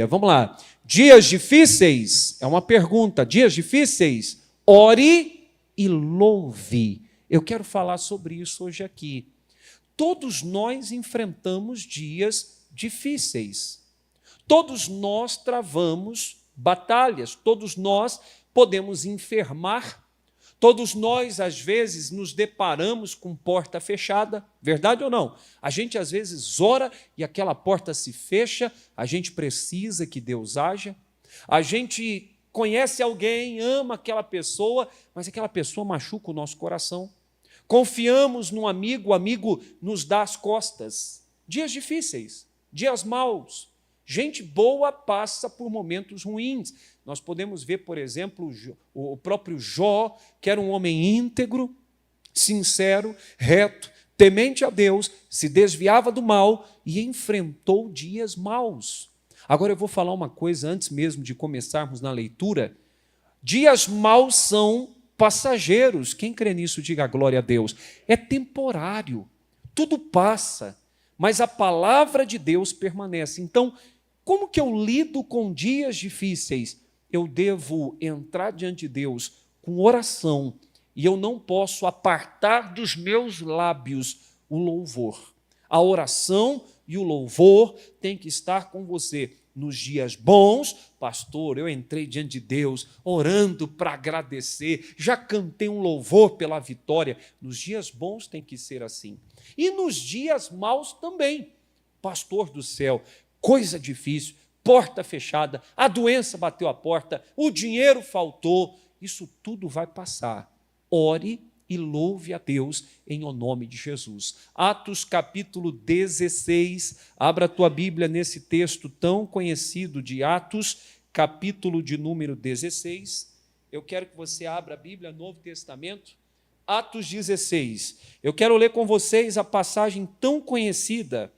Vamos lá. Dias difíceis? É uma pergunta. Dias difíceis? Ore e louve. Eu quero falar sobre isso hoje aqui. Todos nós enfrentamos dias difíceis. Todos nós travamos batalhas. Todos nós podemos enfermar. Todos nós, às vezes, nos deparamos com porta fechada, verdade ou não? A gente, às vezes, ora e aquela porta se fecha, a gente precisa que Deus haja. A gente conhece alguém, ama aquela pessoa, mas aquela pessoa machuca o nosso coração. Confiamos num amigo, o amigo nos dá as costas. Dias difíceis, dias maus. Gente boa passa por momentos ruins. Nós podemos ver, por exemplo, o próprio Jó, que era um homem íntegro, sincero, reto, temente a Deus, se desviava do mal e enfrentou dias maus. Agora eu vou falar uma coisa antes mesmo de começarmos na leitura. Dias maus são passageiros. Quem crê nisso, diga glória a Deus. É temporário, tudo passa, mas a palavra de Deus permanece. Então, como que eu lido com dias difíceis? Eu devo entrar diante de Deus com oração e eu não posso apartar dos meus lábios o louvor. A oração e o louvor têm que estar com você. Nos dias bons, pastor, eu entrei diante de Deus orando para agradecer, já cantei um louvor pela vitória. Nos dias bons tem que ser assim. E nos dias maus também. Pastor do céu, coisa difícil, porta fechada, a doença bateu a porta, o dinheiro faltou, isso tudo vai passar. Ore e louve a Deus em o nome de Jesus. Atos capítulo 16, abra a tua Bíblia nesse texto tão conhecido de Atos, capítulo de número 16. Eu quero que você abra a Bíblia, Novo Testamento, Atos 16. Eu quero ler com vocês a passagem tão conhecida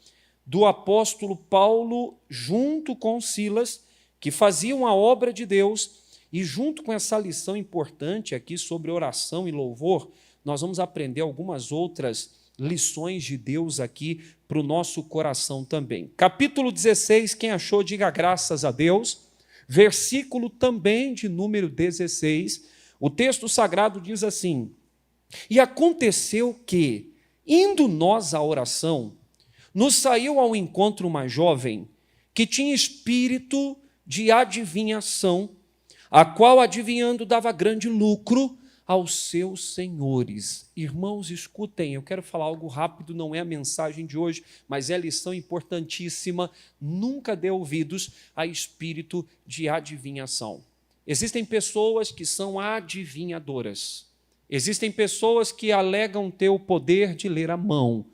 do apóstolo Paulo junto com Silas, que faziam a obra de Deus, e junto com essa lição importante aqui sobre oração e louvor, nós vamos aprender algumas outras lições de Deus aqui para o nosso coração também. Capítulo 16, quem achou, diga graças a Deus. Versículo também de número 16, o texto sagrado diz assim: E aconteceu que, indo nós à oração, nos saiu ao encontro uma jovem que tinha espírito de adivinhação, a qual, adivinhando, dava grande lucro aos seus senhores. Irmãos, escutem, eu quero falar algo rápido, não é a mensagem de hoje, mas é lição importantíssima. Nunca dê ouvidos a espírito de adivinhação. Existem pessoas que são adivinhadoras. Existem pessoas que alegam ter o poder de ler a mão.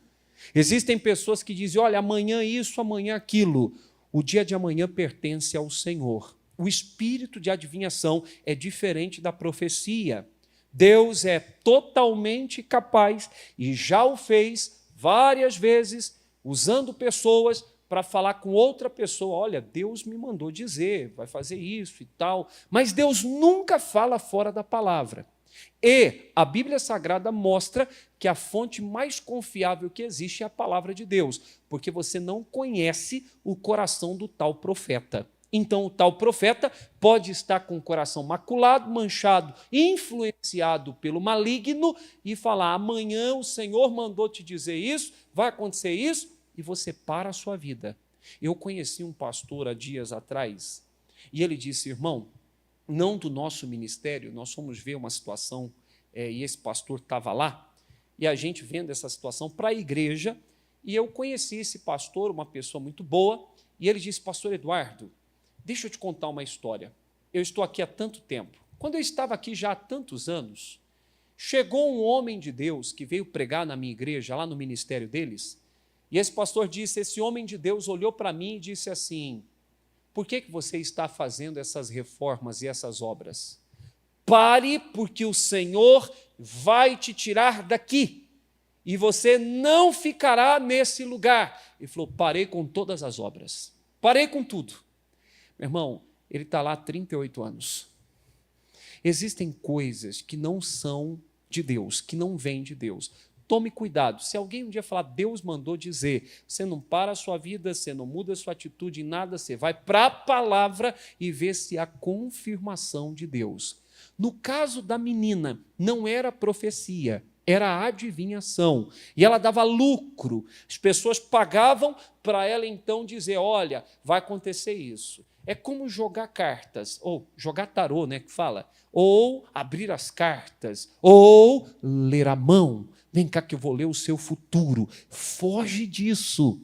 Existem pessoas que dizem, olha, amanhã isso, amanhã aquilo. O dia de amanhã pertence ao Senhor. O espírito de adivinhação é diferente da profecia. Deus é totalmente capaz e já o fez várias vezes, usando pessoas para falar com outra pessoa. Olha, Deus me mandou dizer, vai fazer isso e tal. Mas Deus nunca fala fora da palavra. E a Bíblia Sagrada mostra que a fonte mais confiável que existe é a palavra de Deus, porque você não conhece o coração do tal profeta. Então, o tal profeta pode estar com o coração maculado, manchado, influenciado pelo maligno e falar, amanhã o Senhor mandou te dizer isso, vai acontecer isso, e você para a sua vida. Eu conheci um pastor há dias atrás, e ele disse, irmão, não do nosso ministério, nós fomos ver uma situação, e esse pastor estava lá, e a gente vendo essa situação para a igreja, e eu conheci esse pastor, uma pessoa muito boa, e ele disse, pastor Eduardo, deixa eu te contar uma história. Eu estou aqui há tanto tempo. Quando eu estava aqui já há tantos anos, chegou um homem de Deus que veio pregar na minha igreja, lá no ministério deles, e esse pastor disse, esse homem de Deus olhou para mim e disse assim, por que você está fazendo essas reformas e essas obras? Pare, porque o Senhor vai te tirar daqui, e você não ficará nesse lugar. Ele falou, parei com todas as obras, parei com tudo. Meu irmão, ele está lá há 38 anos. Existem coisas que não são de Deus, que não vêm de Deus. Tome cuidado. Se alguém um dia falar, Deus mandou dizer, você não para a sua vida, você não muda a sua atitude em nada, você vai para a palavra e vê se há confirmação de Deus. No caso da menina, não era profecia, era adivinhação. E ela dava lucro. As pessoas pagavam para ela então dizer, olha, vai acontecer isso. É como jogar cartas, ou jogar tarô, né, que fala, ou abrir as cartas, ou ler a mão. Vem cá que eu vou ler o seu futuro. Foge disso.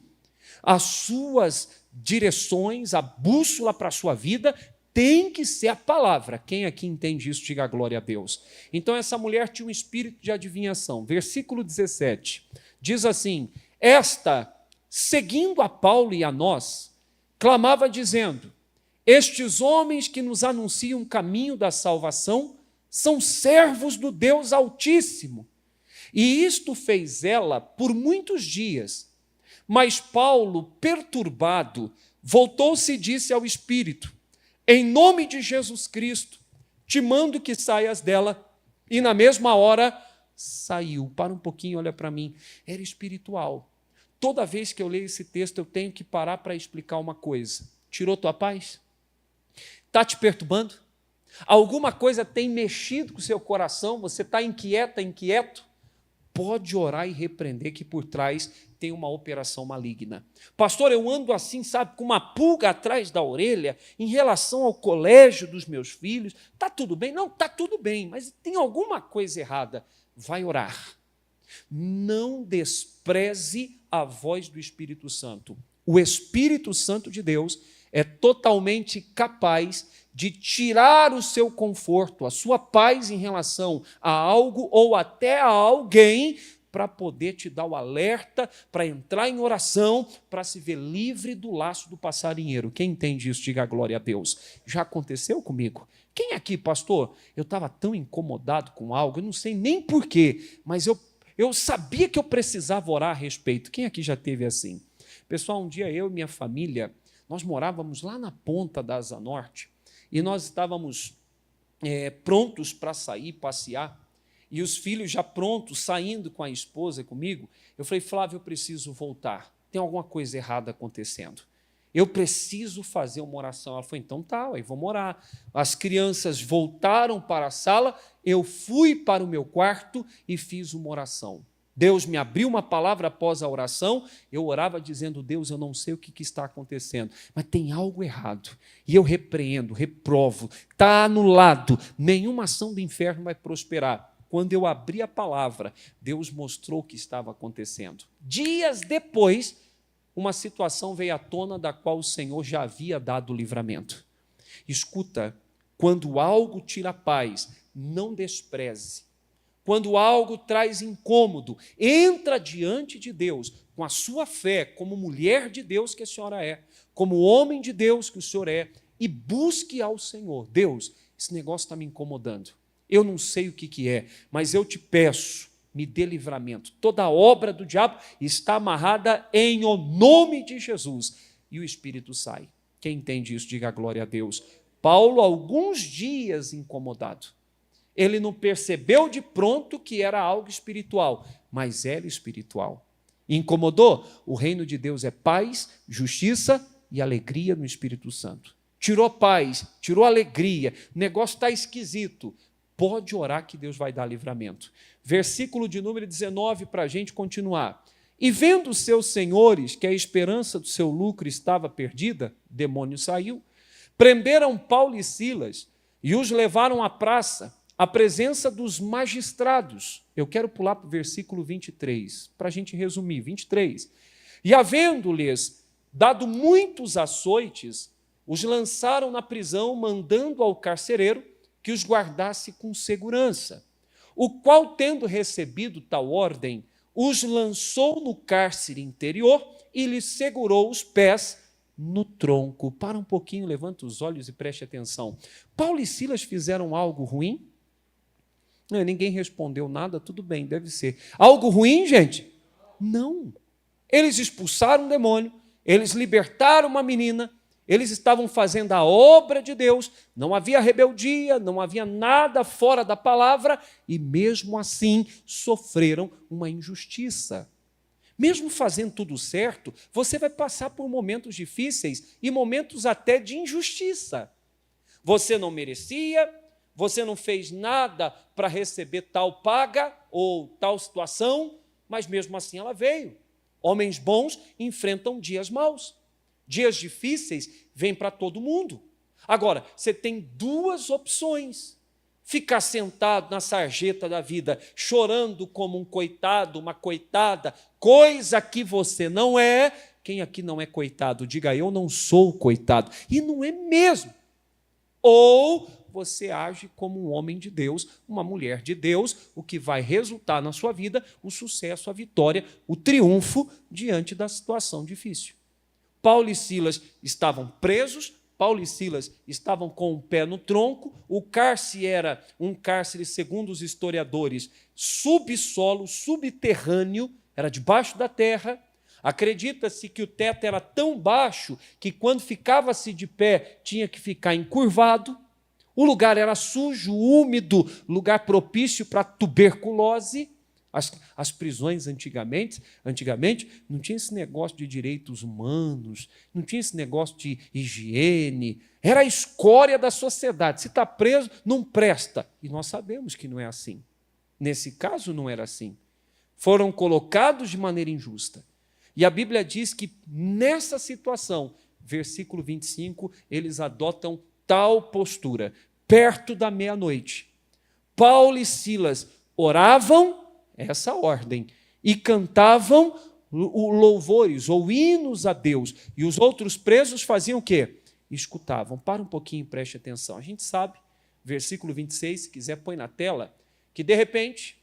As suas direções, a bússola para a sua vida tem que ser a palavra. Quem aqui entende isso, diga glória a Deus. Então essa mulher tinha um espírito de adivinhação. Versículo 17, diz assim, esta, seguindo a Paulo e a nós, clamava dizendo, estes homens que nos anunciam o caminho da salvação são servos do Deus Altíssimo. E isto fez ela por muitos dias. Mas Paulo, perturbado, voltou-se e disse ao Espírito, em nome de Jesus Cristo, te mando que saias dela. E na mesma hora saiu. Para um pouquinho, olha para mim. Era espiritual. Toda vez que eu leio esse texto, eu tenho que parar para explicar uma coisa. Tirou tua paz? Está te perturbando? Alguma coisa tem mexido com o seu coração? Você está inquieta, inquieto? Pode orar e repreender que por trás tem uma operação maligna. Pastor, eu ando assim, sabe, com uma pulga atrás da orelha em relação ao colégio dos meus filhos. Está tudo bem? Não, está tudo bem, mas tem alguma coisa errada. Vai orar. Não despreze a voz do Espírito Santo. O Espírito Santo de Deus é totalmente capaz de tirar o seu conforto, a sua paz em relação a algo ou até a alguém, para poder te dar o alerta, para entrar em oração, para se ver livre do laço do passarinheiro. Quem entende isso, diga glória a Deus. Já aconteceu comigo? Quem aqui, pastor? Eu estava tão incomodado com algo, eu não sei nem porquê, mas eu sabia que eu precisava orar a respeito. Quem aqui já teve assim? Pessoal, um dia eu e minha família, nós morávamos lá na ponta da Asa Norte, e nós estávamos prontos para sair, passear, e os filhos já prontos, saindo com a esposa e comigo. Eu falei, Flávio, eu preciso voltar. Tem alguma coisa errada acontecendo. Eu preciso fazer uma oração. Ela falou, então tá, aí vamos orar. As crianças voltaram para a sala, eu fui para o meu quarto e fiz uma oração. Deus me abriu uma palavra após a oração, eu orava dizendo, Deus, eu não sei o que está acontecendo, mas tem algo errado, e eu repreendo, reprovo, está anulado, nenhuma ação do inferno vai prosperar. Quando eu abri a palavra, Deus mostrou o que estava acontecendo. Dias depois, uma situação veio à tona da qual o Senhor já havia dado o livramento. Escuta, quando algo tira a paz, não despreze. Quando algo traz incômodo, entra diante de Deus com a sua fé, como mulher de Deus que a senhora é, como homem de Deus que o senhor é, e busque ao Senhor. Deus, esse negócio está me incomodando. Eu não sei o que é, mas eu te peço, me dê livramento. Toda a obra do diabo está amarrada em o nome de Jesus. E o Espírito sai. Quem entende isso, diga glória a Deus. Paulo, alguns dias incomodado. Ele não percebeu de pronto que era algo espiritual, mas era espiritual. Incomodou? O reino de Deus é paz, justiça e alegria no Espírito Santo. Tirou paz, tirou alegria, o negócio está esquisito. Pode orar que Deus vai dar livramento. Versículo de número 19 para a gente continuar. E vendo os seus senhores que a esperança do seu lucro estava perdida, o demônio saiu, prenderam Paulo e Silas e os levaram à praça, à presença dos magistrados. Eu quero pular para o versículo 23, para a gente resumir, 23. E havendo-lhes dado muitos açoites, os lançaram na prisão, mandando ao carcereiro que os guardasse com segurança, o qual, tendo recebido tal ordem, os lançou no cárcere interior e lhes segurou os pés no tronco. Para um pouquinho, levanta os olhos e preste atenção. Paulo e Silas fizeram algo ruim? Não, ninguém respondeu nada, tudo bem, deve ser. Algo ruim, gente? Não. Eles expulsaram um demônio, eles libertaram uma menina, Eles estavam fazendo a obra de Deus, não havia rebeldia, não havia nada fora da palavra, e mesmo assim sofreram uma injustiça. Mesmo fazendo tudo certo, você vai passar por momentos difíceis e momentos até de injustiça. Você não merecia, você não fez nada para receber tal paga ou tal situação, mas mesmo assim ela veio. Homens bons enfrentam dias maus. Dias difíceis vêm para todo mundo. Agora, você tem duas opções. Ficar sentado na sarjeta da vida, chorando como um coitado, uma coitada, coisa que você não é. Quem aqui não é coitado, diga: eu não sou coitado. E não é mesmo. Ou você age como um homem de Deus, uma mulher de Deus, o que vai resultar na sua vida o sucesso, a vitória, o triunfo diante da situação difícil. Paulo e Silas estavam presos, Paulo e Silas estavam com o pé no tronco, o cárcere era um cárcere, segundo os historiadores, subsolo, subterrâneo, era debaixo da terra. Acredita-se que o teto era tão baixo que quando ficava-se de pé tinha que ficar encurvado. O lugar era sujo, úmido, lugar propício para tuberculose. As prisões antigamente não tinha esse negócio de direitos humanos, não tinha esse negócio de higiene, era a escória da sociedade. Se está preso, não presta. E nós sabemos que não é assim. Nesse caso, não era assim. Foram colocados de maneira injusta. E a Bíblia diz que nessa situação, versículo 25, eles adotam tal postura. Perto da meia-noite, Paulo e Silas oravam, essa ordem, e cantavam louvores ou hinos a Deus. E os outros presos faziam o quê? Escutavam. Para um pouquinho e preste atenção. A gente sabe, versículo 26, se quiser põe na tela, que de repente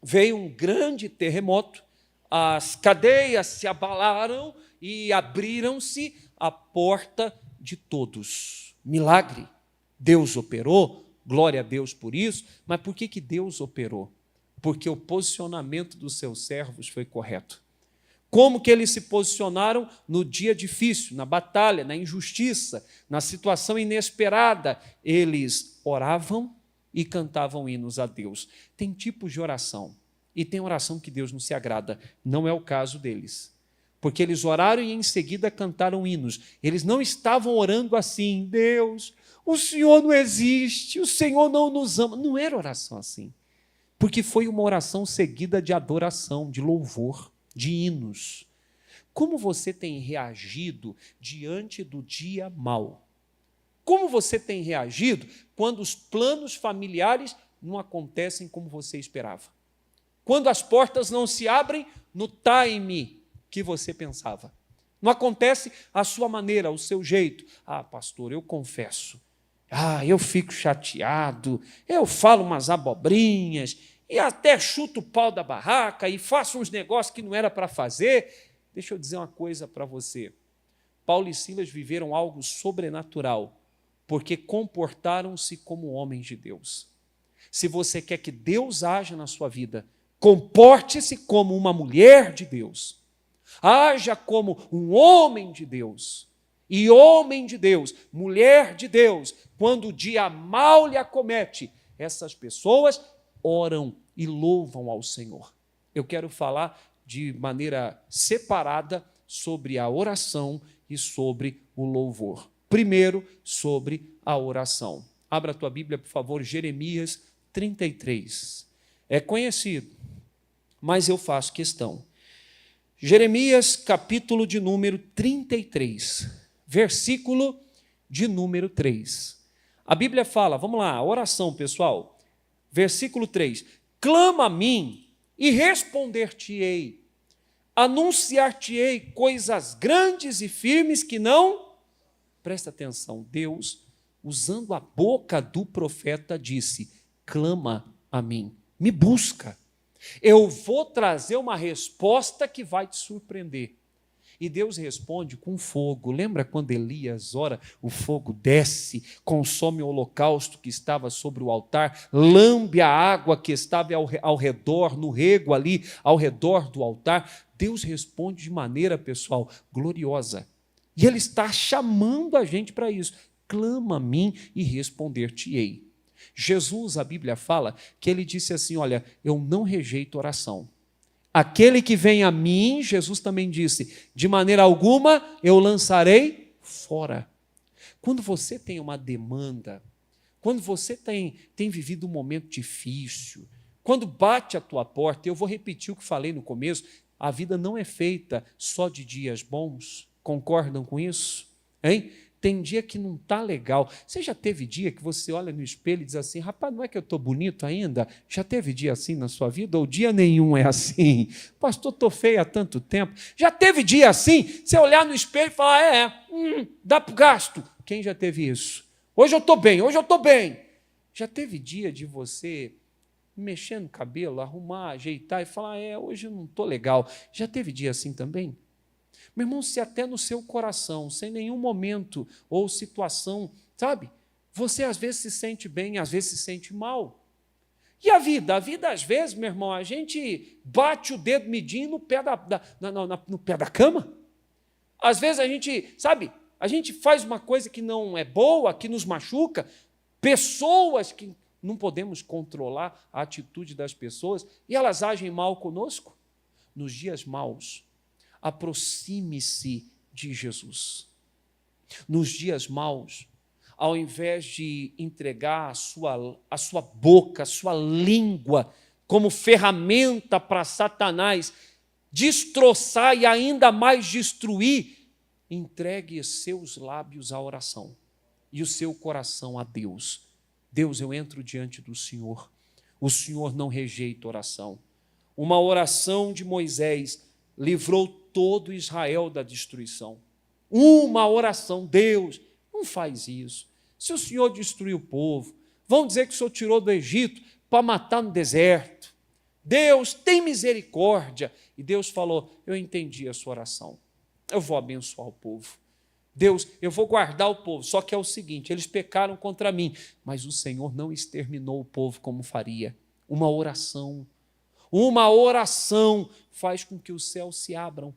veio um grande terremoto, as cadeias se abalaram e abriram-se a porta de todos. Milagre. Deus operou, glória a Deus por isso, mas por que Deus operou? Porque o posicionamento dos seus servos foi correto. Como que eles se posicionaram no dia difícil, na batalha, na injustiça, na situação inesperada? Eles oravam e cantavam hinos a Deus. Tem tipos de oração, e tem oração que Deus não se agrada. Não é o caso deles. Porque eles oraram e em seguida cantaram hinos. Eles não estavam orando assim: Deus, o Senhor não existe, o Senhor não nos ama. Não era oração assim. Porque foi uma oração seguida de adoração, de louvor, de hinos. Como você tem reagido diante do dia mau? Como você tem reagido quando os planos familiares não acontecem como você esperava? Quando as portas não se abrem no time que você pensava? Não acontece a sua maneira, o seu jeito. Ah, pastor, eu confesso. Eu fico chateado, eu falo umas abobrinhas, e até chuto o pau da barraca, e faço uns negócios que não era para fazer. Deixa eu dizer uma coisa para você. Paulo e Silas viveram algo sobrenatural, porque comportaram-se como homens de Deus. Se você quer que Deus haja na sua vida, comporte-se como uma mulher de Deus. Haja como um homem de Deus. E homem de Deus, mulher de Deus, quando o dia mal lhe acomete, essas pessoas oram e louvam ao Senhor. Eu quero falar de maneira separada sobre a oração e sobre o louvor. Primeiro, sobre a oração. Abra a tua Bíblia, por favor, Jeremias 33. É conhecido, mas eu faço questão. Jeremias, capítulo de número 33. Versículo de número 3. A Bíblia fala, vamos lá, oração, pessoal. Versículo 3. Clama a mim e responder-te-ei. Anunciar-te-ei coisas grandes e firmes que não... Presta atenção, Deus, usando a boca do profeta, disse: clama a mim, me busca. Eu vou trazer uma resposta que vai te surpreender. E Deus responde com fogo. Lembra quando Elias ora? O fogo desce, consome o holocausto que estava sobre o altar, lambe a água que estava ao redor, no rego ali, ao redor do altar. Deus responde de maneira, pessoal, gloriosa. E Ele está chamando a gente para isso. Clama a mim e responder-te-ei. Jesus, a Bíblia fala que Ele disse assim, olha, eu não rejeito oração. Aquele que vem a mim, Jesus também disse, de maneira alguma eu lançarei fora. Quando você tem uma demanda, quando você tem vivido um momento difícil, quando bate a tua porta, eu vou repetir o que falei no começo, a vida não é feita só de dias bons. Concordam com isso? Hein? Tem dia que não está legal. Você já teve dia que você olha no espelho e diz assim, rapaz, não é que eu estou bonito ainda? Já teve dia assim na sua vida? Ou dia nenhum é assim? Pastor, estou feio há tanto tempo. Já teve dia assim? Você olhar no espelho e falar, dá para o gasto. Quem já teve isso? Hoje eu estou bem, hoje eu estou bem. Já teve dia de você mexer no cabelo, arrumar, ajeitar e falar, hoje eu não estou legal. Já teve dia assim também? Meu irmão, se até no seu coração, sem nenhum momento ou situação, sabe? Você às vezes se sente bem, às vezes se sente mal. E a vida? A vida, às vezes, meu irmão, a gente bate o dedo medindo no pé no pé da cama. Às vezes a gente, sabe, a gente faz uma coisa que não é boa, que nos machuca. Pessoas que não podemos controlar a atitude das pessoas e elas agem mal conosco. Nos dias maus, aproxime-se de Jesus. Nos dias maus, ao invés de entregar a sua boca, a sua língua, como ferramenta para Satanás destroçar e ainda mais destruir, entregue seus lábios à oração e o seu coração a Deus. Deus, eu entro diante do Senhor. O Senhor não rejeita oração. Uma oração de Moisés livrou todo Israel da destruição. Uma oração, Deus, não faz isso. Se o Senhor destruiu o povo, vão dizer que o Senhor tirou do Egito para matar no deserto. Deus, tem misericórdia. E Deus falou, eu entendi a sua oração. Eu vou abençoar o povo. Deus, eu vou guardar o povo. Só que é o seguinte, eles pecaram contra mim, mas o Senhor não exterminou o povo como faria. Uma oração faz com que os céus se abram.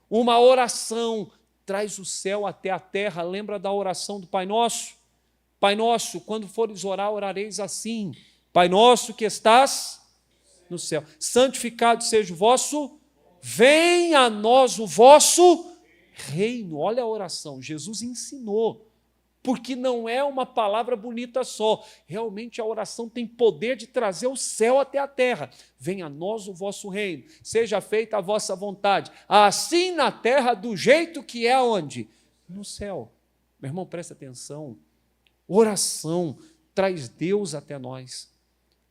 Uma oração traz o céu até a terra. Lembra da oração do Pai Nosso? Pai Nosso, quando fores orar, orareis assim. Pai Nosso que estás no céu. Santificado seja o vosso, venha a nós o vosso reino. Olha a oração, Jesus ensinou. Porque não é uma palavra bonita só. Realmente a oração tem poder de trazer o céu até a terra. Venha a nós o vosso reino. Seja feita a vossa vontade. Assim na terra, do jeito que é onde? No céu. Meu irmão, presta atenção. Oração traz Deus até nós.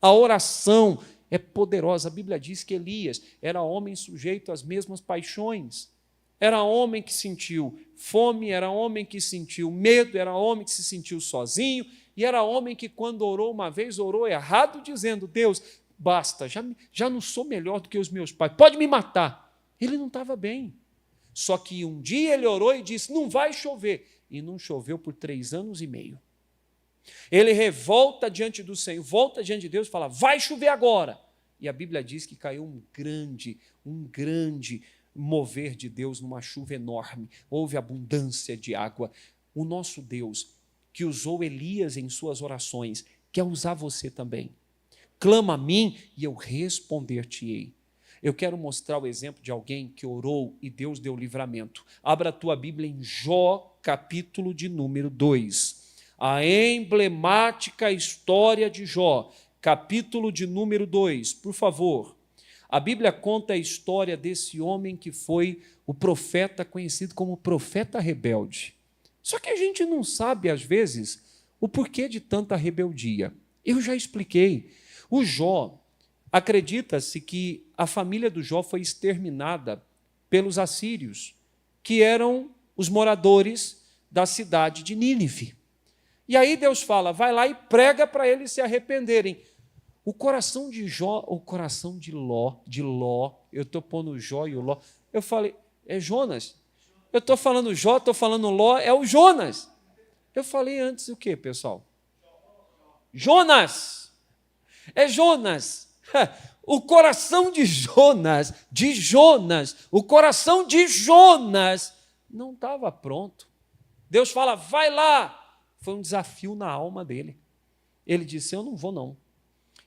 A oração é poderosa. A Bíblia diz que Elias era homem sujeito às mesmas paixões. Era homem que sentiu fome, era homem que sentiu medo, era homem que se sentiu sozinho, e era homem que, quando orou uma vez, orou errado, dizendo, Deus, basta, já não sou melhor do que os meus pais, pode me matar. Ele não estava bem. Só que um dia ele orou e disse, não vai chover. E não choveu por 3 anos e meio. Ele revolta diante do Senhor, volta diante de Deus e fala, vai chover agora. E a Bíblia diz que caiu um grande mover de Deus numa chuva enorme, houve abundância de água. O nosso Deus, que usou Elias em suas orações, quer usar você também. Clama a mim e eu responder-te-ei. Eu quero mostrar o exemplo de alguém que orou e Deus deu livramento. Abra a tua Bíblia em Jó, capítulo de número 2. A emblemática história de Jó, capítulo de número 2, por favor. A Bíblia conta a história desse homem que foi o profeta conhecido como profeta rebelde. Só que a gente não sabe, às vezes, o porquê de tanta rebeldia. Eu já expliquei. O Jó, acredita-se que a família do Jó foi exterminada pelos assírios, que eram os moradores da cidade de Nínive. E aí Deus fala, vai lá e prega para eles se arrependerem. O coração de Jó, o coração de Ló, eu estou pondo Jó e o Ló, eu falei, é Jonas? Eu estou falando Jó, estou falando Ló, é o Jonas. Eu falei antes o quê, pessoal? Jonas! É Jonas! O coração de Jonas, o coração de Jonas não estava pronto. Deus fala, vai lá. Foi um desafio na alma dele. Ele disse, eu não vou não.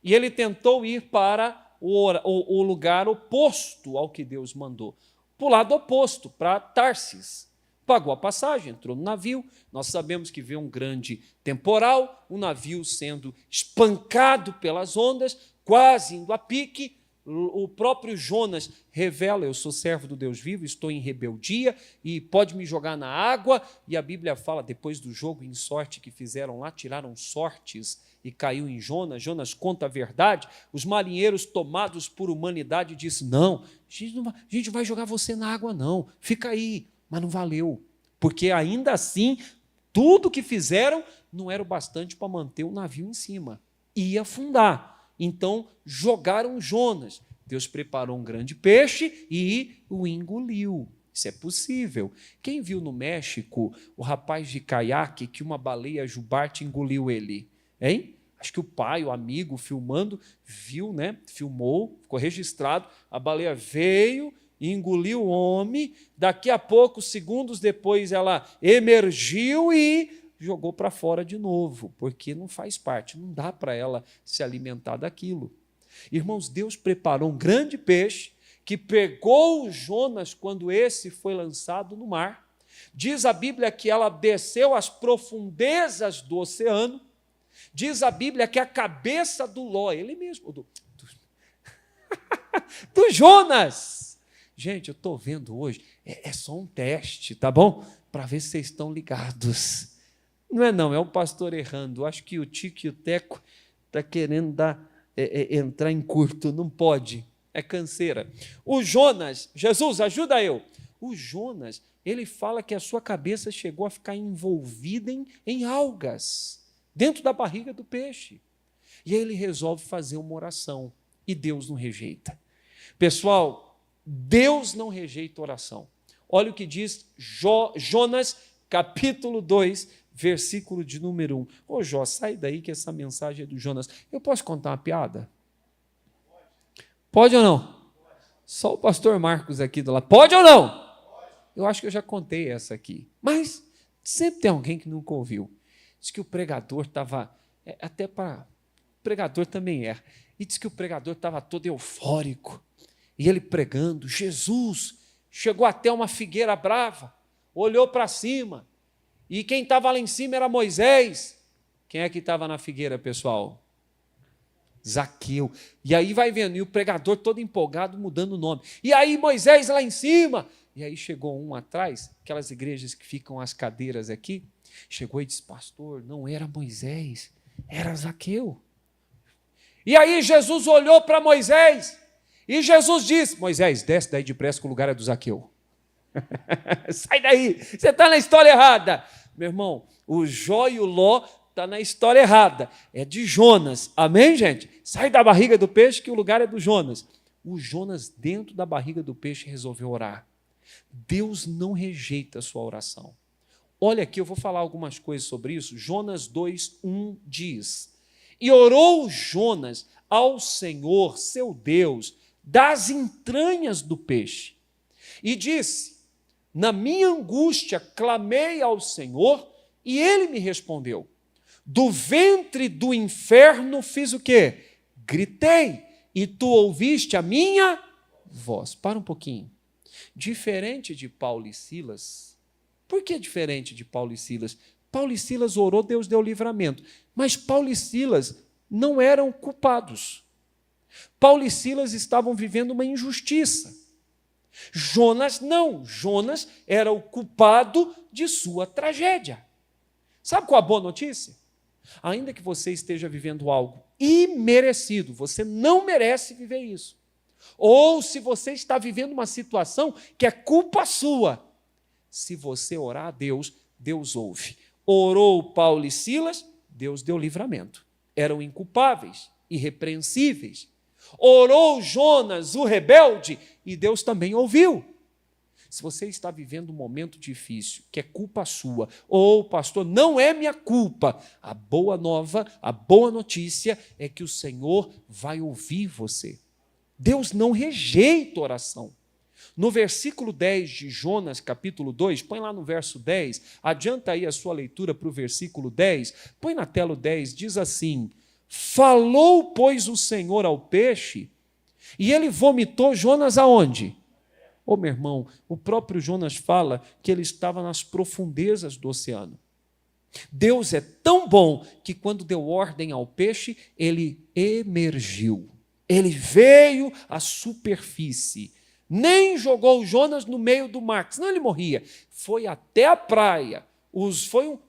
E ele tentou ir para o lugar oposto ao que Deus mandou. Para o lado oposto, para Tarsis. Pagou a passagem, entrou no navio. Nós sabemos que veio um grande temporal, o navio sendo espancado pelas ondas, quase indo a pique. O próprio Jonas revela, eu sou servo do Deus vivo, estou em rebeldia e pode me jogar na água. E a Bíblia fala, depois do jogo em sorte que fizeram lá, tiraram sortes e caiu em Jonas. Jonas conta a verdade. Os marinheiros, tomados por humanidade, dizem, não, a gente não vai jogar você na água não, fica aí. Mas não valeu, porque ainda assim, tudo que fizeram não era o bastante para manter o navio em cima. Ia afundar. Então, jogaram Jonas. Deus preparou um grande peixe e o engoliu. Isso é possível. Quem viu no México o rapaz de caiaque que uma baleia jubarte engoliu ele? Hein? Acho que o pai, o amigo, filmando, viu, né? Filmou, ficou registrado. A baleia veio e engoliu o homem. Daqui a pouco, segundos depois, ela emergiu e jogou para fora de novo, porque não faz parte, não dá para ela se alimentar daquilo. Irmãos, Deus preparou um grande peixe que pegou o Jonas quando esse foi lançado no mar. Diz a Bíblia que ela desceu às profundezas do oceano. Diz a Bíblia que a cabeça do Ló, ele mesmo, do Jonas. Gente, eu estou vendo hoje, é só um teste, tá bom? Para ver se vocês estão ligados. Não, é o pastor errando. Acho que o Tico e o Teco estão querendo entrar em curto, não pode, é canseira. O Jonas, Jesus, ajuda eu. O Jonas, ele fala que a sua cabeça chegou a ficar envolvida em algas, dentro da barriga do peixe. E aí ele resolve fazer uma oração, e Deus não rejeita. Pessoal, Deus não rejeita oração. Olha o que diz Jonas, capítulo 2, versículo de número 1. Ô Jó, sai daí que essa mensagem é do Jonas. Eu posso contar uma piada? Pode ou não? Só o pastor Marcos aqui do lado. Pode ou não? Eu acho que eu já contei essa aqui. Mas sempre tem alguém que nunca ouviu. Diz que o pregador estava, até para... O pregador também é. E diz que o pregador estava todo eufórico. E ele pregando, Jesus chegou até uma figueira brava, olhou para cima. E quem estava lá em cima era Moisés. Quem é que estava na figueira, pessoal? Zaqueu. E aí vai vendo, e o pregador todo empolgado, mudando o nome. E aí Moisés lá em cima. E aí chegou um atrás, aquelas igrejas que ficam as cadeiras aqui, chegou e disse, pastor, não era Moisés, era Zaqueu. E aí Jesus olhou para Moisés, e Jesus disse, Moisés, desce daí depressa que o lugar é do Zaqueu. Sai daí, você está na história errada. Meu irmão, o Jó e o Ló estão na história errada. É de Jonas. Amém, gente? Sai da barriga do peixe que o lugar é do Jonas. O Jonas, dentro da barriga do peixe, resolveu orar. Deus não rejeita a sua oração. Olha aqui, eu vou falar algumas coisas sobre isso. Jonas 2:1 diz, e orou Jonas ao Senhor, seu Deus, das entranhas do peixe. E disse, na minha angústia clamei ao Senhor e ele me respondeu. Do ventre do inferno fiz o quê? Gritei e tu ouviste a minha voz. Para um pouquinho. Diferente de Paulo e Silas. Por que diferente de Paulo e Silas? Paulo e Silas orou, Deus deu livramento. Mas Paulo e Silas não eram culpados. Paulo e Silas estavam vivendo uma injustiça. Jonas não, Jonas era o culpado de sua tragédia. Sabe qual a boa notícia? Ainda que você esteja vivendo algo imerecido, você não merece viver isso. Ou se você está vivendo uma situação que é culpa sua, se você orar a Deus, Deus ouve. Orou Paulo e Silas, Deus deu livramento. Eram inculpáveis, irrepreensíveis. Orou Jonas, o rebelde, e Deus também ouviu. Se você está vivendo um momento difícil, que é culpa sua, ou pastor, não é minha culpa, a boa nova, a boa notícia é que o Senhor vai ouvir você. Deus não rejeita oração. No versículo 10 de Jonas, capítulo 2, põe lá no verso 10, adianta aí a sua leitura para o versículo 10, põe na tela o 10, diz assim: falou, pois, o Senhor ao peixe, e ele vomitou Jonas aonde? Ô, meu irmão, o próprio Jonas fala que ele estava nas profundezas do oceano. Deus é tão bom que quando deu ordem ao peixe, ele emergiu. Ele veio à superfície. Nem jogou Jonas no meio do mar, senão ele morria. Foi até a praia.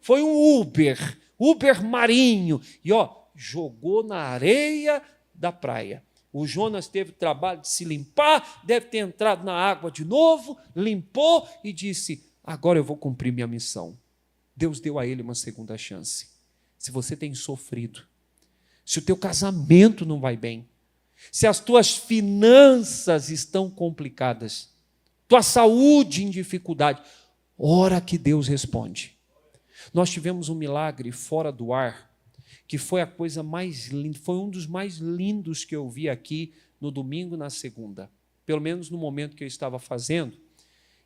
Foi um Uber marinho. E jogou na areia da praia. O Jonas teve o trabalho de se limpar, deve ter entrado na água de novo, limpou e disse: agora eu vou cumprir minha missão. Deus deu a ele uma segunda chance. Se você tem sofrido, se o teu casamento não vai bem, se as tuas finanças estão complicadas, tua saúde em dificuldade, ora que Deus responde. Nós tivemos um milagre fora do ar, que foi a coisa mais linda, foi um dos mais lindos que eu vi aqui no domingo e na segunda. Pelo menos no momento que eu estava fazendo,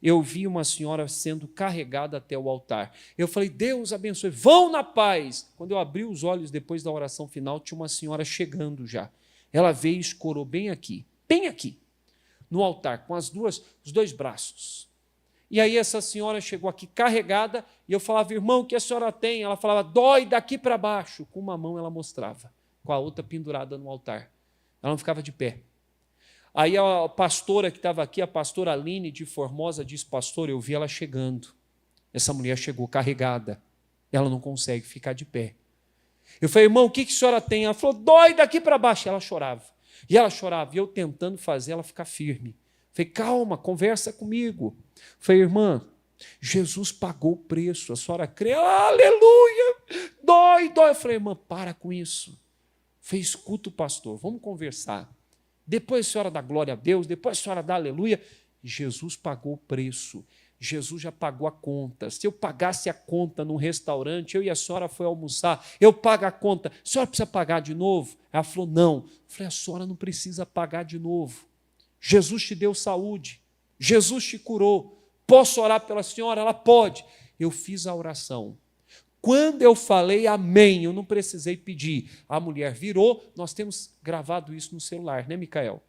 eu vi uma senhora sendo carregada até o altar. Eu falei: Deus abençoe, vão na paz. Quando eu abri os olhos depois da oração final, tinha uma senhora chegando já. Ela veio e escorou bem aqui, no altar, com os dois braços. E aí essa senhora chegou aqui carregada, e eu falava: irmão, o que a senhora tem? Ela falava: dói daqui para baixo. Com uma mão ela mostrava, com a outra pendurada no altar. Ela não ficava de pé. Aí a pastora que estava aqui, a pastora Aline de Formosa, disse: pastor, eu vi ela chegando. Essa mulher chegou carregada, ela não consegue ficar de pé. Eu falei: irmão, o que a senhora tem? Ela falou: dói daqui para baixo. Ela chorava, e eu tentando fazer ela ficar firme. Falei: calma, conversa comigo. Falei: irmã, Jesus pagou o preço, a senhora crê? Aleluia, dói. Eu falei: irmã, para com isso. Falei: escuta o pastor, vamos conversar. Depois a senhora dá glória a Deus, depois a senhora dá aleluia. Jesus pagou o preço. Jesus já pagou a conta. Se eu pagasse a conta num restaurante, eu e a senhora foi almoçar, eu pago a conta, a senhora precisa pagar de novo? Ela falou: não. Eu falei: a senhora não precisa pagar de novo. Jesus te deu saúde, Jesus te curou. Posso orar pela senhora? Ela pode. Eu fiz a oração. Quando eu falei amém, eu não precisei pedir. A mulher virou, nós temos gravado isso no celular, né, Micael?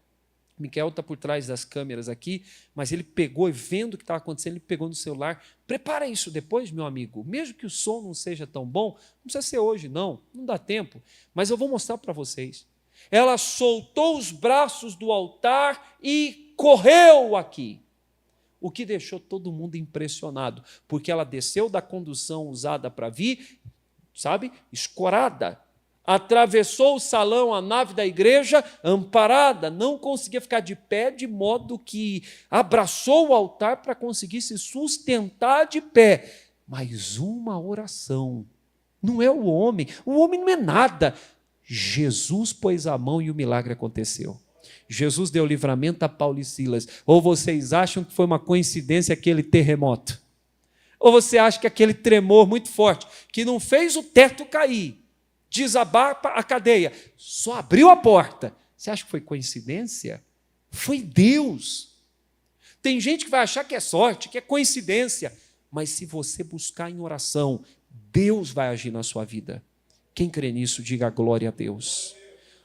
Micael está por trás das câmeras aqui, mas ele pegou, e vendo o que estava acontecendo, ele pegou no celular. Prepara isso depois, meu amigo. Mesmo que o som não seja tão bom, não precisa ser hoje, não dá tempo. Mas eu vou mostrar para vocês. Ela soltou os braços do altar e correu aqui. O que deixou todo mundo impressionado, porque ela desceu da condução usada para vir, escorada. Atravessou o salão, a nave da igreja, amparada, não conseguia ficar de pé, de modo que abraçou o altar para conseguir se sustentar de pé. Mas uma oração, não é o homem não é nada. Jesus pôs a mão e o milagre aconteceu. Jesus deu livramento a Paulo e Silas. Ou vocês acham que foi uma coincidência aquele terremoto? Ou você acha que aquele tremor muito forte, que não fez o teto cair, desabar a cadeia, só abriu a porta, você acha que foi coincidência? Foi Deus. Tem gente que vai achar que é sorte, que é coincidência, mas se você buscar em oração, Deus vai agir na sua vida. Quem crê nisso, diga glória a Deus.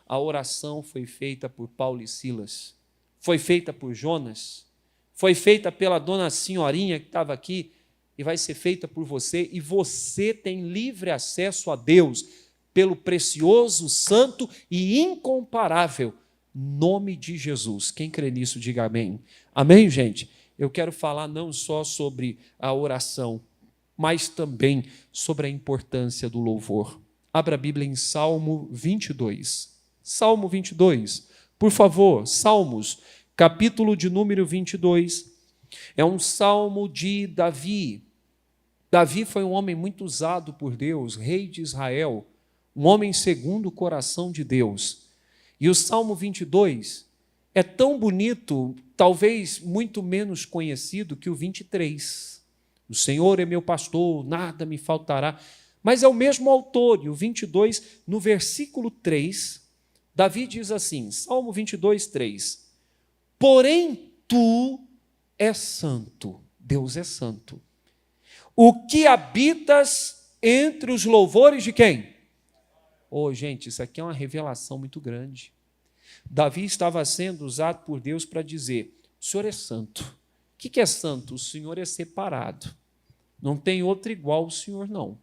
A oração foi feita por Paulo e Silas, foi feita por Jonas, foi feita pela dona senhorinha que estava aqui, e vai ser feita por você, e você tem livre acesso a Deus, pelo precioso, santo e incomparável nome de Jesus. Quem crê nisso, diga amém. Amém, gente? Eu quero falar não só sobre a oração, mas também sobre a importância do louvor. Abra a Bíblia em Salmo 22. Salmo 22. Por favor, Salmos, capítulo de número 22. É um salmo de Davi. Davi foi um homem muito usado por Deus, rei de Israel, um homem segundo o coração de Deus. E o Salmo 22 é tão bonito, talvez muito menos conhecido que o 23. O Senhor é meu pastor, nada me faltará. Mas é o mesmo autor, e o 22, no versículo 3, Davi diz assim, Salmo 22, 3, porém tu é santo. Deus é santo. O que habitas entre os louvores de quem? Oh, gente, isso aqui é uma revelação muito grande. Davi estava sendo usado por Deus para dizer: o Senhor é santo. O que é santo? O Senhor é separado. Não tem outro igual ao Senhor, não.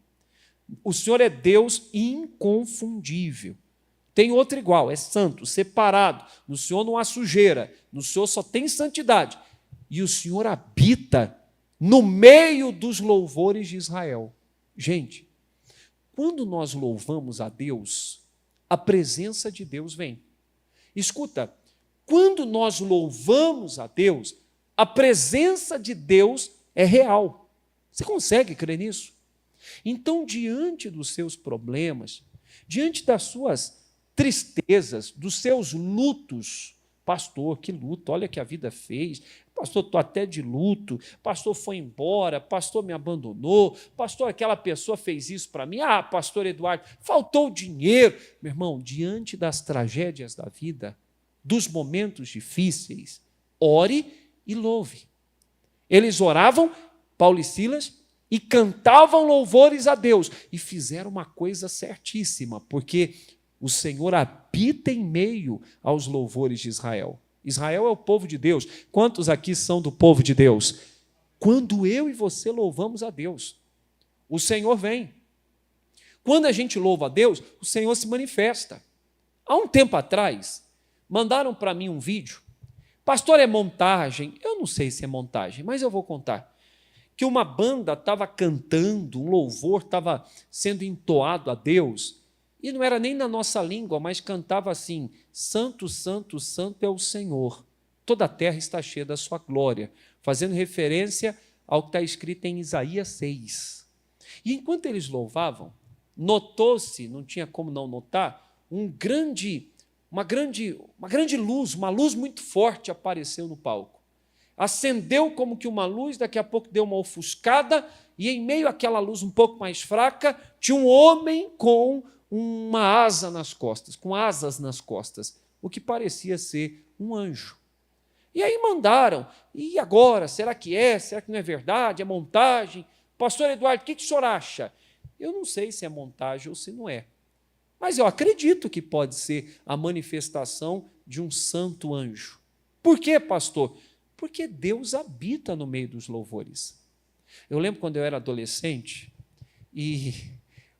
O Senhor é Deus inconfundível. Tem outro igual, é santo, separado. No Senhor não há sujeira, no Senhor só tem santidade. E o Senhor habita no meio dos louvores de Israel. Gente, quando nós louvamos a Deus, a presença de Deus vem. Escuta, quando nós louvamos a Deus, a presença de Deus é real. Você consegue crer nisso? Então, diante dos seus problemas, diante das suas tristezas, dos seus lutos, pastor, que luto, olha que a vida fez, pastor, estou até de luto, pastor foi embora, pastor me abandonou, pastor, aquela pessoa fez isso para mim, pastor Eduardo, faltou dinheiro. Meu irmão, diante das tragédias da vida, dos momentos difíceis, ore e louve. Eles oravam, Paulo e Silas, e cantavam louvores a Deus, e fizeram uma coisa certíssima, porque o Senhor habita em meio aos louvores de Israel. Israel é o povo de Deus. Quantos aqui são do povo de Deus? Quando eu e você louvamos a Deus, o Senhor vem. Quando a gente louva a Deus, o Senhor se manifesta. Há um tempo atrás, mandaram para mim um vídeo. Pastor, é montagem? Eu não sei se é montagem, mas eu vou contar. Que uma banda estava cantando, um louvor estava sendo entoado a Deus, e não era nem na nossa língua, mas cantava assim: Santo, Santo, Santo é o Senhor, toda a terra está cheia da sua glória, fazendo referência ao que está escrito em Isaías 6. E enquanto eles louvavam, notou-se, não tinha como não notar, uma grande luz, uma luz muito forte apareceu no palco. Acendeu como que uma luz, daqui a pouco deu uma ofuscada, e em meio àquela luz um pouco mais fraca, tinha um homem com uma asa nas costas, com asas nas costas, o que parecia ser um anjo. E aí mandaram, e agora, será que é? Será que não é verdade? É montagem? Pastor Eduardo, o que o senhor acha? Eu não sei se é montagem ou se não é, mas eu acredito que pode ser a manifestação de um santo anjo. Por quê, pastor? Porque Deus habita no meio dos louvores. Eu lembro quando eu era adolescente, e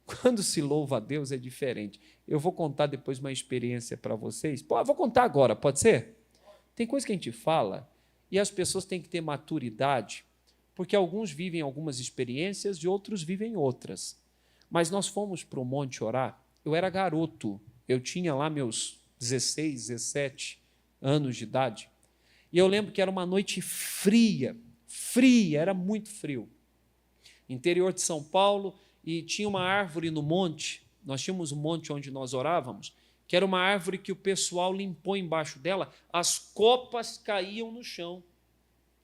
quando se louva a Deus é diferente. Eu vou contar depois uma experiência para vocês. Vou contar agora, pode ser? Tem coisa que a gente fala e as pessoas têm que ter maturidade, porque alguns vivem algumas experiências e outros vivem outras. Mas nós fomos para o monte orar. Eu era garoto, eu tinha lá meus 16, 17 anos de idade. E eu lembro que era uma noite fria, era muito frio. Interior de São Paulo, e tinha uma árvore no monte, nós tínhamos um monte onde nós orávamos, que era uma árvore que o pessoal limpou embaixo dela, as copas caíam no chão.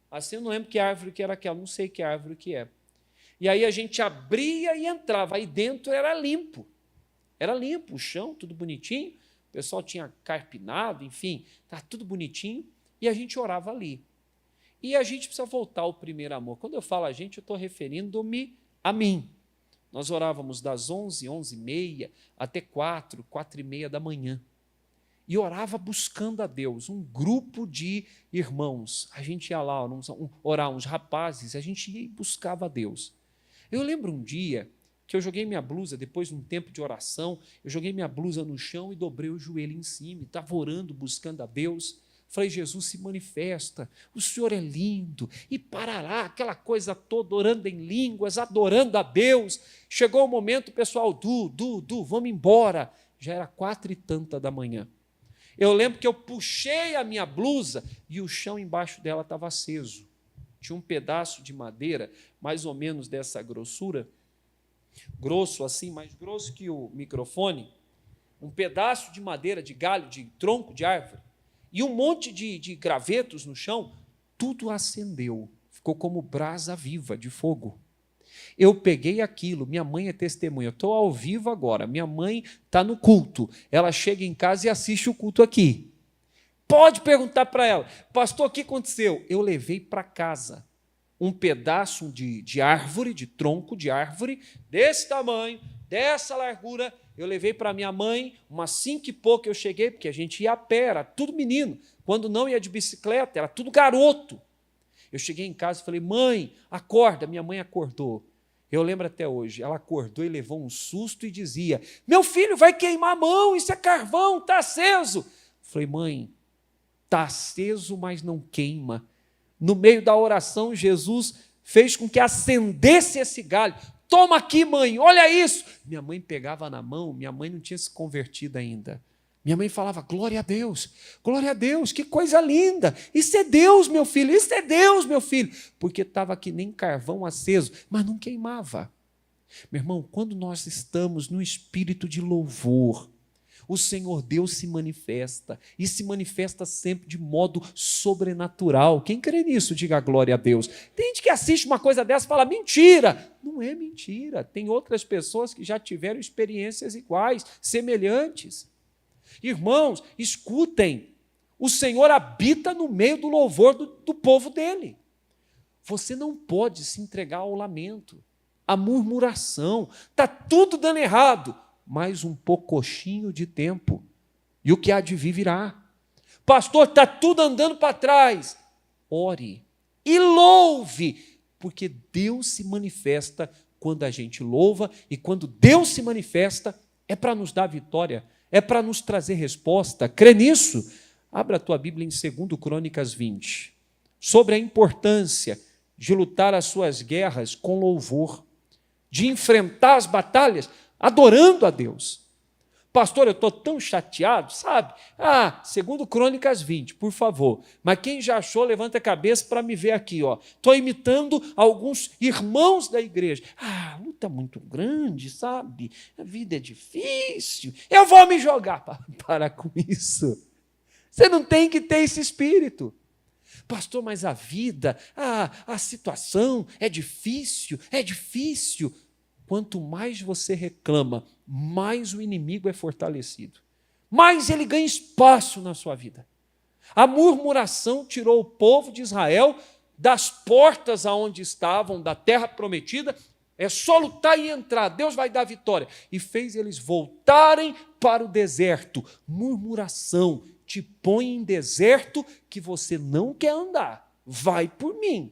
Assim, eu não lembro que árvore que era aquela, não sei que árvore que é. E aí a gente abria e entrava, aí dentro era limpo, o chão, tudo bonitinho, o pessoal tinha carpinado, enfim, estava tudo bonitinho, e a gente orava ali. E a gente precisa voltar ao primeiro amor. Quando eu falo a gente, eu estou referindo-me a mim. Nós orávamos das 11, 11h30 até 4, 4h30 da manhã. E orava buscando a Deus, um grupo de irmãos. A gente ia lá orar, uns rapazes, a gente ia e buscava a Deus. Eu lembro um dia que eu joguei minha blusa, depois de um tempo de oração, eu joguei minha blusa no chão e dobrei o joelho em cima, e estava orando, buscando a Deus. Falei, Jesus, se manifesta, o Senhor é lindo, e parará aquela coisa toda, orando em línguas, adorando a Deus. Chegou o momento, pessoal, vamos embora. Já era 4h tanta da manhã. Eu lembro que eu puxei a minha blusa e o chão embaixo dela estava aceso. Tinha um pedaço de madeira, mais ou menos dessa grossura, grosso assim, mais grosso que o microfone, um pedaço de madeira, de galho, de tronco de árvore, e um monte de gravetos no chão, tudo acendeu, ficou como brasa viva de fogo. Eu peguei aquilo, minha mãe é testemunha, eu estou ao vivo agora, minha mãe está no culto, ela chega em casa e assiste o culto aqui. Pode perguntar para ela, pastor, o que aconteceu? Eu levei para casa um pedaço de árvore, de tronco de árvore, desse tamanho, dessa largura. Eu levei para minha mãe, umas 5 e pouco eu cheguei, porque a gente ia a pé, era tudo menino. Quando não ia de bicicleta, era tudo garoto. Eu cheguei em casa e falei, mãe, acorda. Minha mãe acordou. Eu lembro até hoje, ela acordou e levou um susto e dizia, meu filho vai queimar a mão, isso é carvão, está aceso. Eu falei, mãe, está aceso, mas não queima. No meio da oração, Jesus fez com que acendesse esse galho. Toma aqui, mãe, olha isso. Minha mãe pegava na mão, minha mãe não tinha se convertido ainda. Minha mãe falava, glória a Deus, que coisa linda. Isso é Deus, meu filho, isso é Deus, meu filho. Porque estava que nem carvão aceso, mas não queimava. Meu irmão, quando nós estamos no espírito de louvor, o Senhor Deus se manifesta, e se manifesta sempre de modo sobrenatural. Quem crê nisso, diga glória a Deus. Tem gente que assiste uma coisa dessa e fala, mentira. Não é mentira. Tem outras pessoas que já tiveram experiências iguais, semelhantes. Irmãos, escutem, o Senhor habita no meio do louvor do povo dele. Você não pode se entregar ao lamento, à murmuração. Está tudo dando errado. Mais um poucochinho de tempo, e o que há de vir virá. Pastor, está tudo andando para trás. Ore e louve, porque Deus se manifesta quando a gente louva, e quando Deus se manifesta, é para nos dar vitória, é para nos trazer resposta. Crê nisso? Abra a tua Bíblia em 2 Crônicas 20, sobre a importância de lutar as suas guerras com louvor, de enfrentar as batalhas adorando a Deus. Pastor, eu estou tão chateado, sabe? 2 Crônicas 20, por favor. Mas quem já achou, levanta a cabeça para me ver aqui. Estou imitando alguns irmãos da igreja. A luta é muito grande, sabe? A vida é difícil. Eu vou me jogar. Para com isso. Você não tem que ter esse espírito. Pastor, mas a vida, a situação é difícil, é difícil. Quanto mais você reclama, mais o inimigo é fortalecido, mais ele ganha espaço na sua vida. A murmuração tirou o povo de Israel das portas aonde estavam, da terra prometida. É só lutar e entrar, Deus vai dar vitória. E fez eles voltarem para o deserto. Murmuração te põe em deserto que você não quer andar. Vai por mim.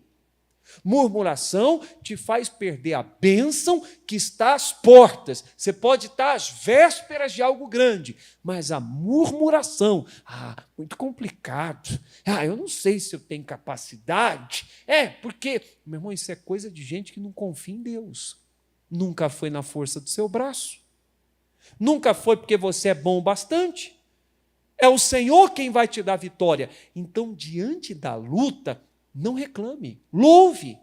Murmuração te faz perder a bênção que está às portas. Você pode estar às vésperas de algo grande, mas a murmuração, muito complicado. Eu não sei se eu tenho capacidade. Porque, meu irmão, isso é coisa de gente que não confia em Deus. Nunca foi na força do seu braço. Nunca foi porque você é bom o bastante. É o Senhor quem vai te dar vitória. Então, diante da luta, não reclame, louve.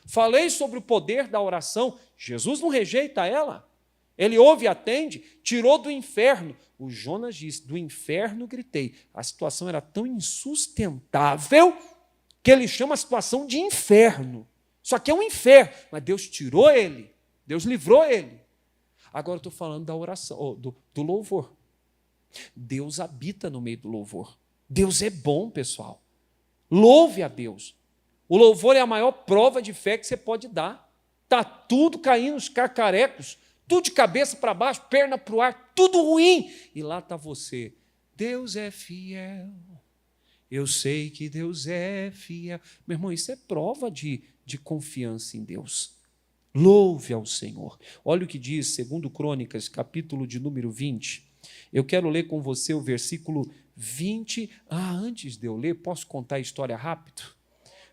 Falei sobre o poder da oração. Jesus não rejeita ela. Ele ouve e atende, tirou do inferno. O Jonas disse, do inferno gritei. A situação era tão insustentável que ele chama a situação de inferno. Só que é um inferno, mas Deus tirou ele, Deus livrou ele. Agora eu estou falando da oração, do louvor. Deus habita no meio do louvor. Deus é bom, pessoal. Louve a Deus. O louvor é a maior prova de fé que você pode dar. Está tudo caindo, os cacarecos, tudo de cabeça para baixo, perna para o ar, tudo ruim. E lá está você. Deus é fiel. Eu sei que Deus é fiel. Meu irmão, isso é prova de confiança em Deus. Louve ao Senhor. Olha o que diz 2 Crônicas, capítulo de número 20. Eu quero ler com você o versículo 20. Antes de eu ler, posso contar a história rápido?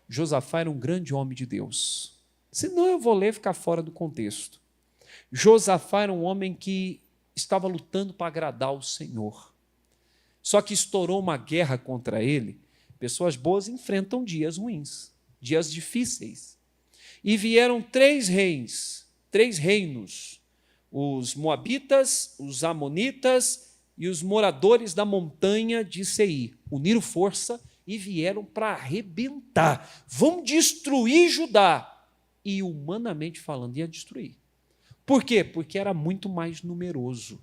Josafá era um grande homem de Deus. Senão eu vou ler e ficar fora do contexto. Josafá era um homem que estava lutando para agradar o Senhor. Só que estourou uma guerra contra ele. Pessoas boas enfrentam dias ruins, dias difíceis. E vieram 3 reinos, os moabitas, os amonitas e os moradores da montanha de Seir. Uniram força e vieram para arrebentar. Vão destruir Judá. E humanamente falando, ia destruir. Por quê? Porque era muito mais numeroso.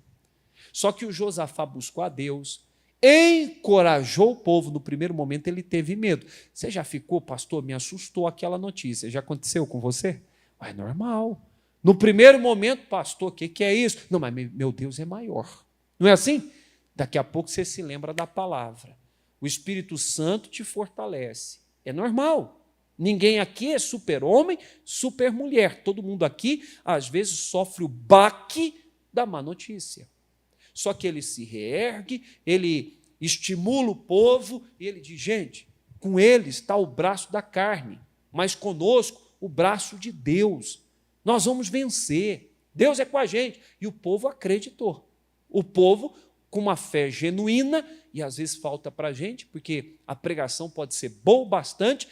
Só que o Josafá buscou a Deus, encorajou o povo. No primeiro momento ele teve medo. Você já ficou, pastor, me assustou aquela notícia. Já aconteceu com você? É normal. No primeiro momento, pastor, o que é isso? Não, mas meu Deus é maior. Não é assim? Daqui a pouco você se lembra da palavra. O Espírito Santo te fortalece. É normal. Ninguém aqui é super-homem, super-mulher. Todo mundo aqui, às vezes, sofre o baque da má notícia. Só que ele se reergue, ele estimula o povo e ele diz, gente, com eles está o braço da carne, mas conosco o braço de Deus. Nós vamos vencer. Deus é com a gente. E o povo acreditou. O povo, com uma fé genuína, e às vezes falta para a gente, porque a pregação pode ser boa bastante,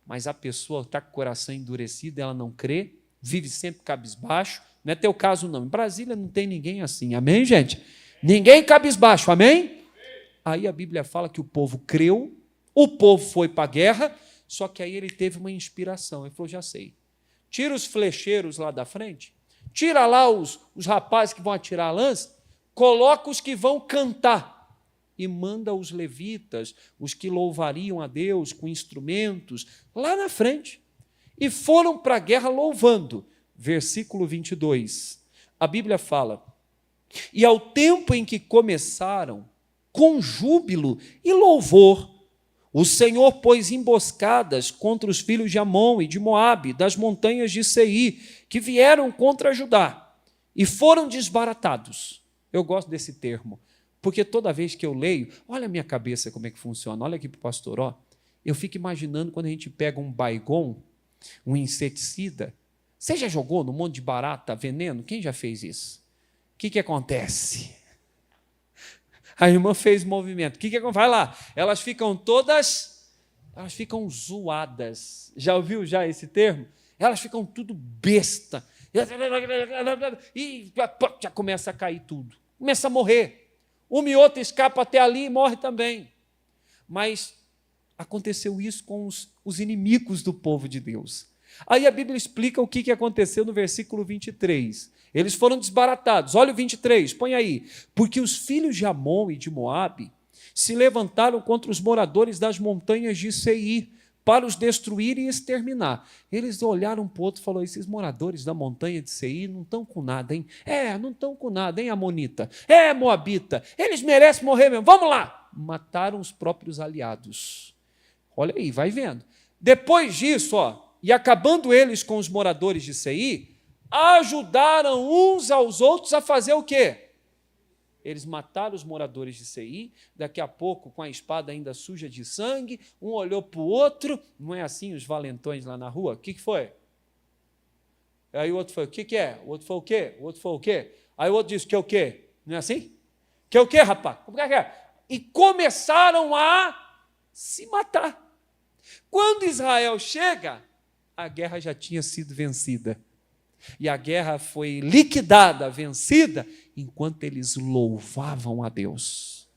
mas a pessoa está com o coração endurecido, ela não crê, vive sempre cabisbaixo. Não é teu caso, não. Em Brasília não tem ninguém assim. Amém, gente? Ninguém cabisbaixo. Amém? Aí a Bíblia fala que o povo creu, o povo foi para a guerra, só que aí ele teve uma inspiração. Ele falou, já sei. Tira os flecheiros lá da frente, tira lá os rapazes que vão atirar a lança, coloca os que vão cantar e manda os levitas, os que louvariam a Deus com instrumentos, lá na frente. E foram para a guerra louvando. Versículo 22. A Bíblia fala, e ao tempo em que começaram, com júbilo e louvor, o Senhor pôs emboscadas contra os filhos de Amon e de Moabe, das montanhas de Seir, que vieram contra Judá, e foram desbaratados. Eu gosto desse termo, porque toda vez que eu leio, olha a minha cabeça como é que funciona, olha aqui para o pastor, ó, eu fico imaginando quando a gente pega um Baygon, um inseticida, você já jogou no monte de barata, veneno? Quem já fez isso? O que acontece? A irmã fez movimento. O que acontece? Vai lá. Elas ficam zoadas. Já ouviu já esse termo? Elas ficam tudo besta. E já começa a cair tudo. Começa a morrer. Uma e outra escapa até ali e morre também. Mas aconteceu isso com os inimigos do povo de Deus. Aí a Bíblia explica o que aconteceu no versículo 23. Eles foram desbaratados. Olha o 23, põe aí. Porque os filhos de Amon e de Moabe se levantaram contra os moradores das montanhas de Seir para os destruir e exterminar. Eles olharam para o outro e falaram, esses moradores da montanha de Seir não estão com nada, hein? Não estão com nada, hein, Amonita? Moabita, eles merecem morrer mesmo, vamos lá! Mataram os próprios aliados. Olha aí, vai vendo. Depois disso, e acabando eles com os moradores de Seir, ajudaram uns aos outros a fazer o quê? Eles mataram os moradores de Seir, daqui a pouco, com a espada ainda suja de sangue, um olhou para o outro, não é assim os valentões lá na rua? O que foi? Aí o outro foi, o que é? O outro foi o quê? O outro foi o quê? Aí o outro disse, que é o quê? Não é assim? Que é o quê, rapaz? Como é que é? E começaram a se matar. Quando Israel chega, a guerra já tinha sido vencida. E a guerra foi liquidada, vencida, enquanto eles louvavam a Deus.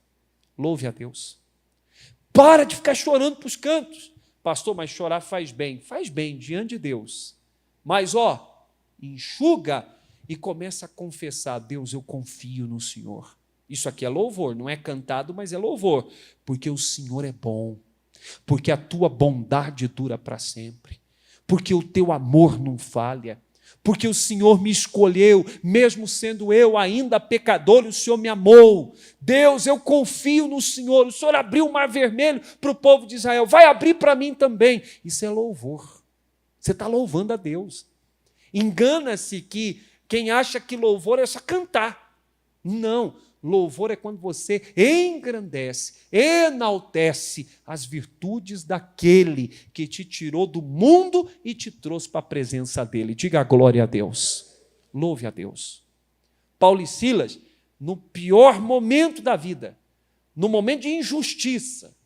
Louve a Deus. Para de ficar chorando para os cantos. Pastor, mas chorar faz bem. Faz bem diante de Deus. Mas, enxuga e começa a confessar, Deus, eu confio no Senhor. Isso aqui é louvor, não é cantado, mas é louvor. Porque o Senhor é bom. Porque a tua bondade dura para sempre. Porque o teu amor não falha. Porque o Senhor me escolheu, mesmo sendo eu ainda pecador, o Senhor me amou. Deus, eu confio no Senhor. O Senhor abriu o mar vermelho para o povo de Israel. Vai abrir para mim também. Isso é louvor. Você está louvando a Deus. Engana-se que quem acha que louvor é só cantar. Não. Louvor é quando você engrandece, enaltece as virtudes daquele que te tirou do mundo e te trouxe para a presença dele. Diga a glória a Deus. Louve a Deus. Paulo e Silas, no pior momento da vida, no momento de injustiça,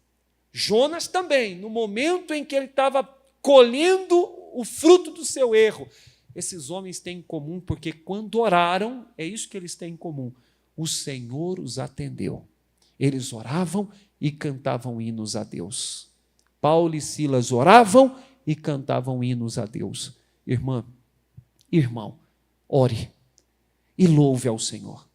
Jonas também, no momento em que ele estava colhendo o fruto do seu erro, esses homens têm em comum, porque quando oraram, é isso que eles têm em comum, o Senhor os atendeu. Eles oravam e cantavam hinos a Deus. Paulo e Silas oravam e cantavam hinos a Deus. Irmã, irmão, ore e louve ao Senhor.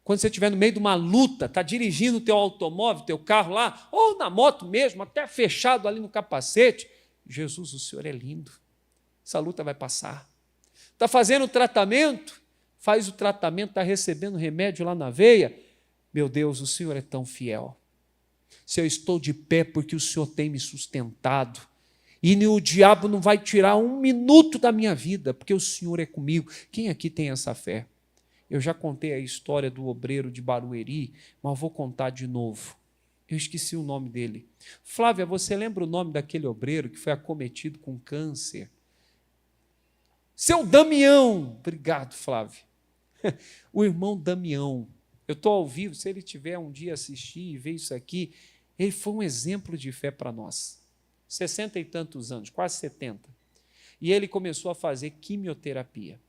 Quando você estiver no meio de uma luta, está dirigindo o teu automóvel, teu carro lá, ou na moto mesmo, até fechado ali no capacete, Jesus, o Senhor é lindo. Essa luta vai passar. Está fazendo o tratamento? Faz o tratamento, está recebendo remédio lá na veia. Meu Deus, o Senhor é tão fiel. Se eu estou de pé porque o Senhor tem me sustentado, e o diabo não vai tirar um minuto da minha vida, porque o Senhor é comigo. Quem aqui tem essa fé? Eu já contei a história do obreiro de Barueri, mas vou contar de novo. Eu esqueci o nome dele. Flávia, você lembra o nome daquele obreiro que foi acometido com câncer? Seu Damião. Obrigado, Flávia. O irmão Damião. Eu estou ao vivo, se ele tiver um dia assistir e ver isso aqui, ele foi um exemplo de fé para nós. 60 e tantos anos, quase 70. E ele começou a fazer quimioterapia.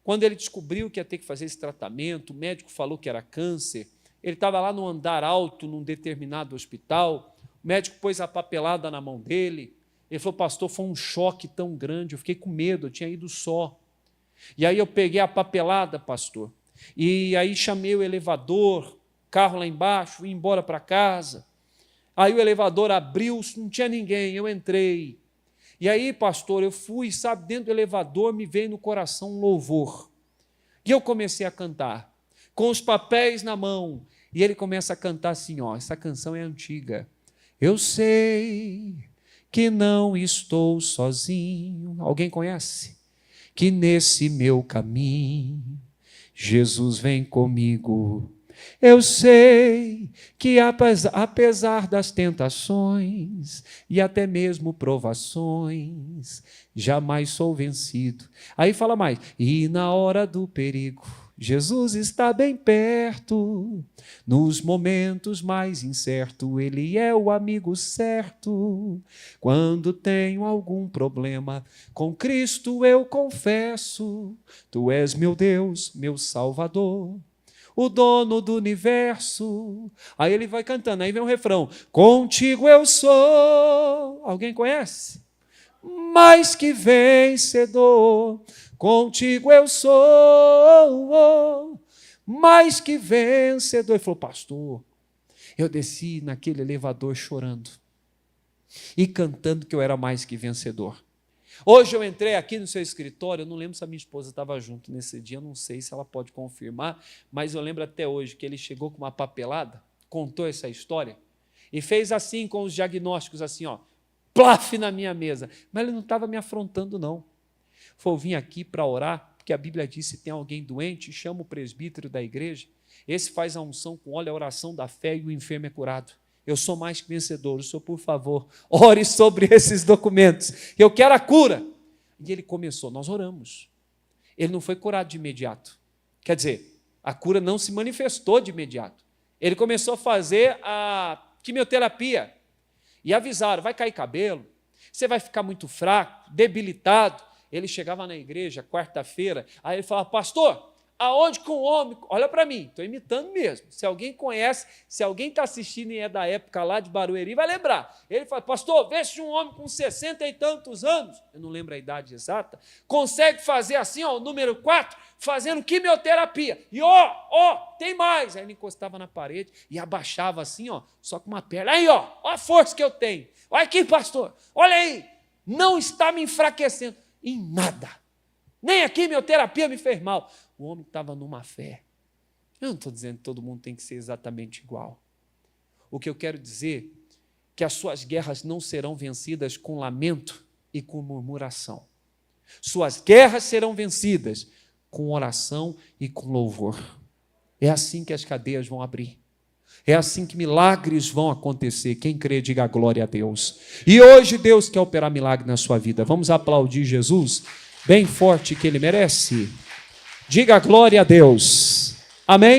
Quando ele descobriu que ia ter que fazer esse tratamento, o médico falou que era câncer, ele estava lá no andar alto, num determinado hospital, o médico pôs a papelada na mão dele, ele falou, pastor, foi um choque tão grande, eu fiquei com medo, eu tinha ido só. E aí eu peguei a papelada, pastor, e aí chamei o elevador, carro lá embaixo, fui embora para casa. Aí o elevador abriu, não tinha ninguém, eu entrei. E aí, pastor, eu fui, sabe, dentro do elevador me veio no coração um louvor. E eu comecei a cantar, com os papéis na mão. E ele começa a cantar assim, ó, essa canção é antiga. Eu sei que não estou sozinho. Alguém conhece? Que nesse meu caminho, Jesus vem comigo. Eu sei que apesar das tentações e até mesmo provações, jamais sou vencido. Aí fala mais, e na hora do perigo, Jesus está bem perto, nos momentos mais incertos, Ele é o amigo certo. Quando tenho algum problema, com Cristo eu confesso, Tu és meu Deus, meu Salvador, o dono do universo. Aí ele vai cantando, aí vem um refrão, contigo eu sou, alguém conhece? Mais que vencedor, contigo eu sou, mais que vencedor. Ele falou, pastor, eu desci naquele elevador chorando e cantando que eu era mais que vencedor. Hoje eu entrei aqui no seu escritório, eu não lembro se a minha esposa estava junto nesse dia, eu não sei se ela pode confirmar, mas eu lembro até hoje que ele chegou com uma papelada, contou essa história e fez assim com os diagnósticos, assim, ó, plaf na minha mesa. Mas ele não estava me afrontando, não. Foi vir aqui para orar, porque a Bíblia diz, se tem alguém doente, chama o presbítero da igreja, esse faz a unção com óleo, a oração da fé e o enfermo é curado. Eu sou mais que vencedor, o senhor, por favor, ore sobre esses documentos, eu quero a cura. E ele começou, nós oramos. Ele não foi curado de imediato. Quer dizer, a cura não se manifestou de imediato. Ele começou a fazer a quimioterapia. E avisaram, vai cair cabelo, você vai ficar muito fraco, debilitado. Ele chegava na igreja, quarta-feira, aí ele falava, pastor, aonde que um homem... Olha para mim, estou imitando mesmo. Se alguém conhece, se alguém está assistindo e é da época lá de Barueri, vai lembrar. Ele fala, pastor, vê se um homem com 60 e tantos anos, eu não lembro a idade exata, consegue fazer assim, ó, o número 4, fazendo quimioterapia. E tem mais. Aí ele encostava na parede e abaixava assim, ó, só com uma perna. Aí, ó a força que eu tenho. Olha aqui, pastor, olha aí. Não está me enfraquecendo em nada. Nem a quimioterapia me fez mal. O homem estava numa fé. Eu não estou dizendo que todo mundo tem que ser exatamente igual. O que eu quero dizer é que as suas guerras não serão vencidas com lamento e com murmuração. Suas guerras serão vencidas com oração e com louvor. É assim que as cadeias vão abrir. É assim que milagres vão acontecer. Quem crê, diga glória a Deus. E hoje Deus quer operar milagre na sua vida. Vamos aplaudir Jesus bem forte, que Ele merece. Diga glória a Deus. Amém?